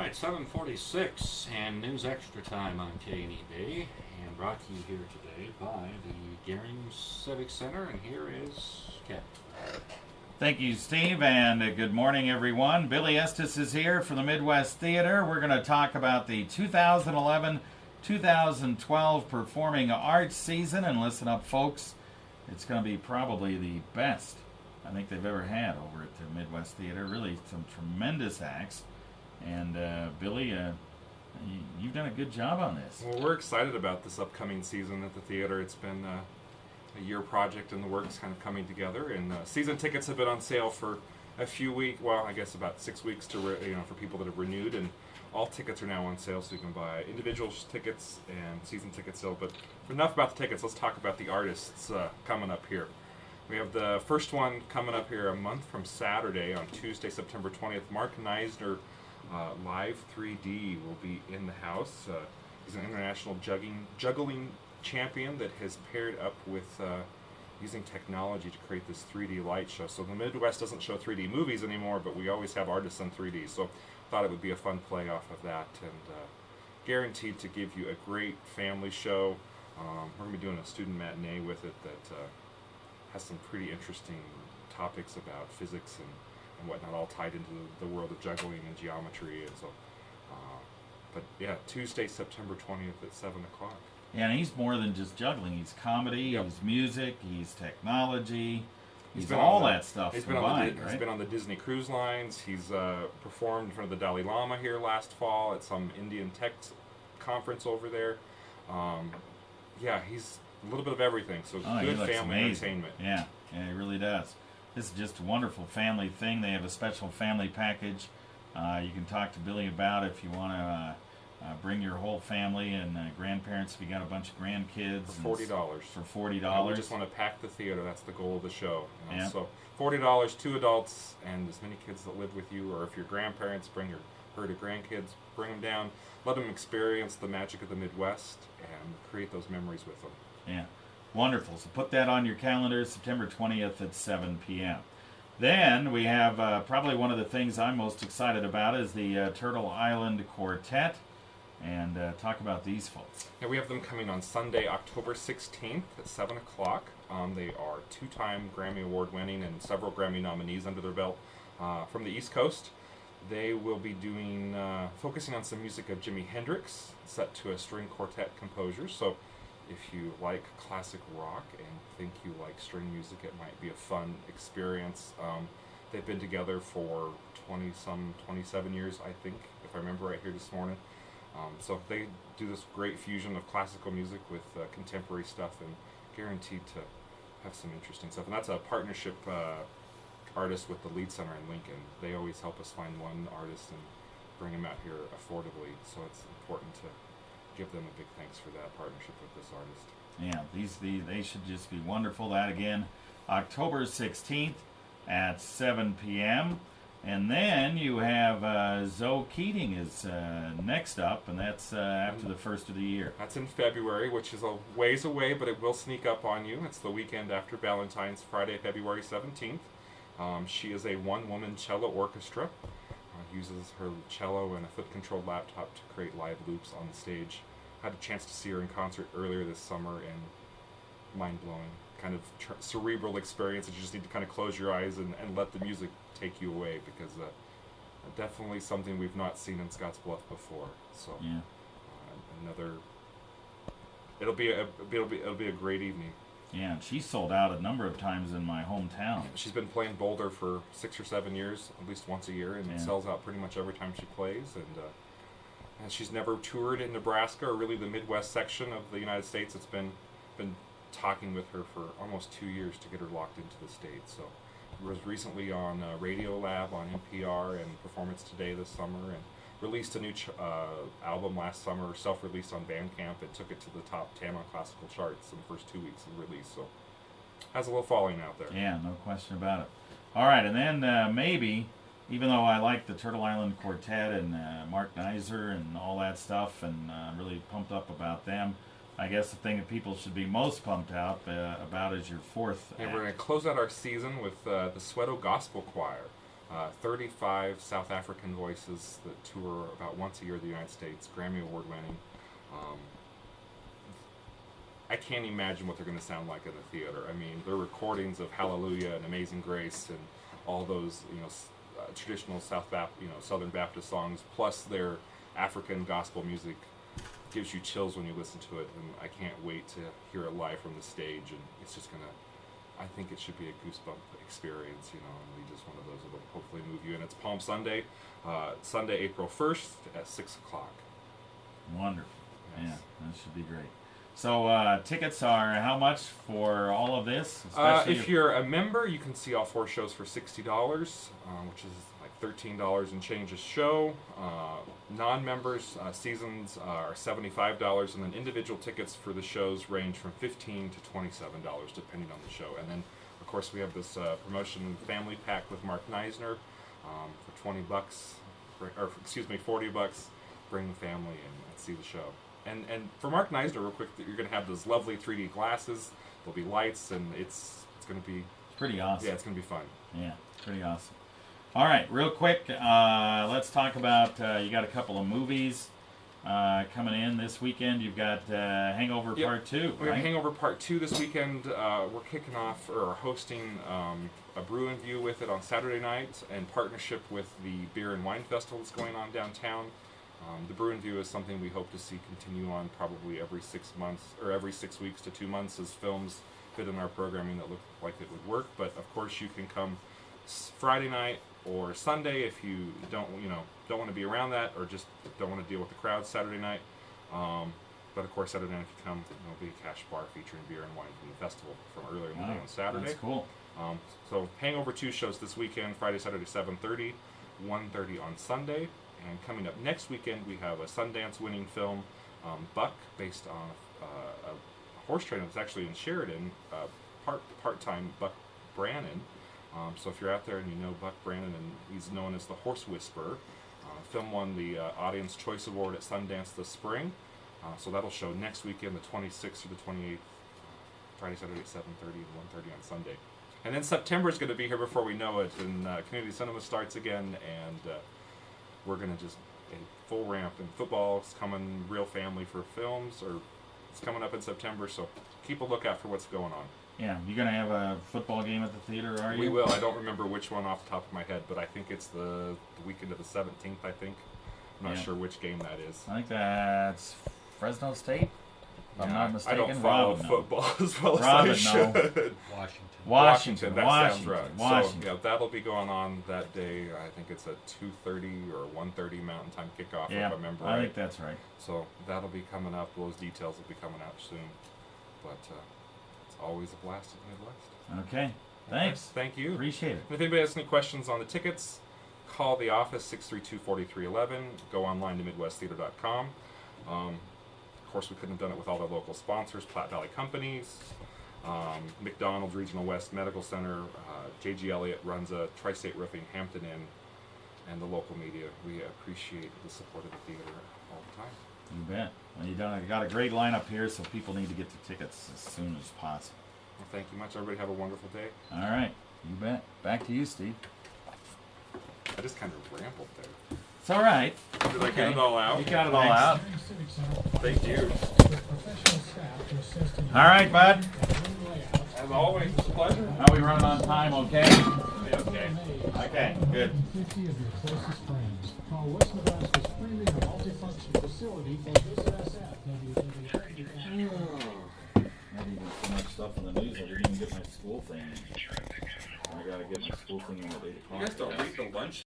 right, 7:46 and News Extra time on KNEB, and brought to you here today by the Gearing Civic Center, and here is Kevin. Thank you, Steve, and good morning, everyone. Billy Estes is here for the Midwest Theater. We're going to talk about the 2011-2012 Performing Arts season, and listen up, folks. It's going to be probably the best I think they've ever had over at the Midwest Theater. Really, some tremendous acts. And Billy, you've done a good job on this. Well, we're excited about this upcoming season at the theater. It's been a year project in the works, kind of coming together. And season tickets have been on sale for a few weeks. Well, I guess about 6 weeks for people that have renewed. And all tickets are now on sale, so you can buy individual tickets and season tickets still. But enough about the tickets. Let's talk about the artists coming up here. We have the first one coming up here a month from Saturday on Tuesday, September 20th. Mark Neisner. Live 3D will be in the house. He's an international juggling champion that has paired up with using technology to create this 3D light show. So the Midwest doesn't show 3D movies anymore, but we always have artists in 3D. So thought it would be a fun play off of that, and guaranteed to give you a great family show. We're going to be doing a student matinee with it that has some pretty interesting topics about physics and whatnot, all tied into the world of juggling and geometry. And so, but yeah, Tuesday, September 20th at 7 o'clock. Yeah, and he's more than just juggling. He's comedy, Yep. he's music, he's technology, he's been all on the- that stuff He's combined, right? been on the Disney Cruise Lines. He's performed in front of the Dalai Lama here last fall at some Indian tech conference over there. Yeah, he's a little bit of everything. So Oh, he good looks family amazing. entertainment. Yeah, he really does. This is just a wonderful family thing. They have a special family package you can talk to Billy about if you want to bring your whole family and grandparents if you got a bunch of grandkids. For $40. For $40. We just want to pack the theater. That's the goal of the show. Yeah. So $40, 2 adults, and as many kids that live with you, or if your grandparents, bring your herd of grandkids, bring them down, let them experience the magic of the Midwest, and create those memories with them. Yeah, wonderful. So put that on your calendar, September 20th at 7 p.m. Then we have probably one of the things I'm most excited about is the Turtle Island Quartet. And talk about these folks. Now we have them coming on Sunday, October 16th at 7 o'clock. They are 2-time Grammy Award winning and several Grammy nominees under their belt from the East Coast. They will be doing focusing on some music of Jimi Hendrix, set to a string quartet composer. So if you like classic rock and think you like string music, it might be a fun experience. They've been together for 27 years, I think, if I remember right here this morning. So they do this great fusion of classical music with contemporary stuff, and guaranteed to have some interesting stuff. And that's a partnership artist with the Lead Center in Lincoln. They always help us find one artist and bring him out here affordably. So it's important to give them a big thanks for that partnership with this artist. Yeah, they should just be wonderful. That again, October 16th at 7 p.m. And then you have Zoe Keating is next up, and that's after the first of the year. That's in February, which is a ways away, but it will sneak up on you. It's the weekend after Valentine's, Friday, February 17th. She is a one-woman cello orchestra. Uses her cello and a foot-controlled laptop to create live loops on the stage. Had a chance to see her in concert earlier this summer, and mind-blowing, kind of cerebral experience that you just need to kind of close your eyes and let the music take you away, because definitely something we've not seen in Scottsbluff before. So Yeah. It'll be a great evening. Yeah, and she sold out a number of times in my hometown. She's been playing Boulder for 6 or 7 years, at least once a year, and Yeah. sells out pretty much every time she plays. And she's never toured in Nebraska, or really the Midwest section of the United States. It's been talking with her for almost 2 years to get her locked into the state. So was recently on Radio Lab on NPR and Performance Today this summer, and released a new album last summer, self-released on Bandcamp. It took it to the top 10 on classical charts in the first 2 weeks of release. So has a little following out there. Yeah, no question about it. All right, and then maybe, even though I like the Turtle Island Quartet and Mark Neisner and all that stuff, and really pumped up about them, I guess the thing that people should be most pumped about is your fourth And act. we're going to close out our season with the Sweato Gospel Choir. 35 South African voices that tour about once a year the United States, Grammy Award winning. I can't imagine what they're going to sound like in the theater. I mean, they're recordings of Hallelujah and Amazing Grace and all those, traditional Southern Baptist songs, plus their African gospel music gives you chills when you listen to it, and I can't wait to hear it live from the stage. And it's just gonna, I think it should be a goosebump experience, and be just one of those that will hopefully move you. And it's Palm Sunday, Sunday, April 1st at 6 o'clock. Wonderful. Yes. Yeah, that should be great. So tickets are how much for all of this? Especially If you're a member, you can see all 4 shows for $60, which is like $13 and change a show. Non-members seasons are $75, and then individual tickets for the shows range from $15 to $27 depending on the show. And then, of course, we have this promotion family pack with Mark Neisner for $20, $40. Bring the family and see the show. And for Mark Neisner, real quick, you're going to have those lovely 3D glasses. There'll be lights, and it's going to be pretty awesome. Yeah, it's going to be fun. Yeah, pretty awesome. All right, real quick, let's talk about, you got a couple of movies coming in this weekend. You've got Hangover Part 2, We have Hangover Part 2 this weekend. We're kicking off, or hosting a brew and view with it on Saturday night in partnership with the Beer and Wine Festival that's going on downtown. The Brew and View is something we hope to see continue on probably every 6 months, or every 6 weeks to 2 months, as films fit in our programming that look like it would work. But of course, you can come Friday night or Sunday if you don't want to be around that, or just don't want to deal with the crowd Saturday night. But of course, Saturday night if you come, there'll be a cash bar featuring beer and wine from the festival from earlier in the day on Saturday. That's cool. So Hangover 2 shows this weekend, Friday, Saturday, 7:30, 1:30 on Sunday. And coming up next weekend, we have a Sundance-winning film, Buck, based on a horse trainer that's actually in Sheridan, part-time Buck Brannon. So if you're out there and you know Buck Brannon, and he's known as the Horse Whisperer, film won the Audience Choice Award at Sundance this spring. So that'll show next weekend, the 26th through the 28th, Friday, Saturday at 7:30 and 1:30 on Sunday. And then September is going to be here before we know it, and community cinema starts again, and we're going to just full ramp, and football's coming, real family for films, or it's coming up in September, so keep a lookout for what's going on. Yeah, you're going to have a football game at the theater, are you? We will. I don't remember which one off the top of my head, but I think it's the weekend of the 17th, I think. I'm not sure which game that is. I think that's Fresno State, if I'm not mistaken. I don't follow football as well as I should. Washington. That sounds right. Washington. So that'll be going on that day. I think it's a 2:30 or 1:30 Mountain Time kickoff, if I remember right. I think that's right. So that'll be coming up. Those details will be coming out soon. But it's always a blast at the Midwest. Okay. Thanks. Thank you. Appreciate it. And if anybody has any questions on the tickets, call the office 632-4311. Go online to MidwestTheater.com. Of course, we couldn't have done it with all the local sponsors, Platte Valley Companies, McDonald's Regional West Medical Center, J.G. Elliott runs a Tri-State Roofing Hampton Inn, and the local media. We appreciate the support of the theater all the time. You bet. Well, you got a great lineup here, so people need to get their tickets as soon as possible. Well, thank you much. Everybody have a wonderful day. All right. You bet. Back to you, Steve. I just kind of rambled there. It's all right. Did I get it all out? You got it all out. Thank you. All right, bud. As always, it's a pleasure. How are we running on time? Okay. Okay. Okay. Good. 50 of your closest friends. Call West Nebraska's premier multifunction facility for this SF. Maybe there's too much stuff in the news. I didn't even get my school thing. I gotta get my school thing in at 8 o'clock. You guys don't read the lunch